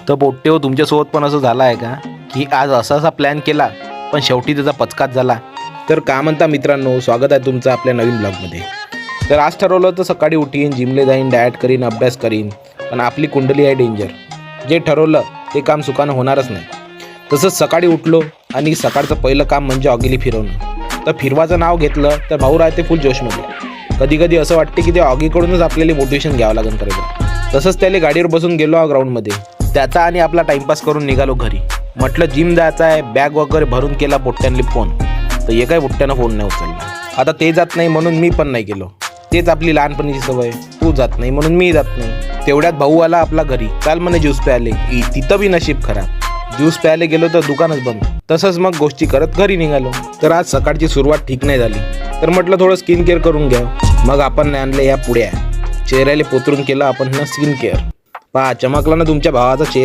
तर पोट्टे तुमच्यासोबत पण असं झालं आहे का की आज असा प्लॅन केला पण शेवटी त्याचा पचकाच झाला? तर का म्हणता मित्रांनो, स्वागत आहे तुमचं आपल्या नवीन ब्लॉगमध्ये. तर आज ठरवलं तर सकाळी उठीन, जिमले जाईन, डाएट करीन, अभ्यास करीन, पण आपली कुंडली आहे डेंजर. जे ठरवलं ते काम सुखानं होणारच नाही. तसंच सकाळी उठलो आणि सकाळचं पहिलं काम म्हणजे ऑगिली फिरवणं. तर फिरवाचं नाव घेतलं तर भाऊ राहते फुल जोशमध्ये. कधी कधी असं वाटते की त्या ऑगीकडूनच आपल्याला मोटिवेशन घ्यावं लागेल करायचं. तसंच त्याला गाडीवर बसून गेलो ग्राउंडमध्ये. त्याचा आणि आपला टाइमपास करून निघालो घरी. म्हटलं जिम जायचं आहे, बॅग वगैरे भरून केला पोट्ट्यांनी फोन. तर एकाही पोट्ट्यानं फोन नाही उचलला. आता ते जात नाही म्हणून मी पण नाही गेलो. तेच आपली लहानपणीची सवय, तू जात नाही म्हणून मी जात नाही. तेवढ्यात भाऊ आला आपला घरी. काल म्हणे ज्यूस प्यायले. तिथं बी नशीब खराब, ज्यूस प्यायला गेलो तर दुकानच बंद. तसंच मग गोष्टी करत घरी निघालो. तर आज सकाळची सुरुवात ठीक नाही झाली. तर म्हटलं थोडं स्किन केअर करून घ्या. मग आपण आणले या पुड्या. चेहऱ्याला पोतरून केलं आपण ना स्किन केअर. पहा चमकला ना तुमच्या भावाचा चेहरा.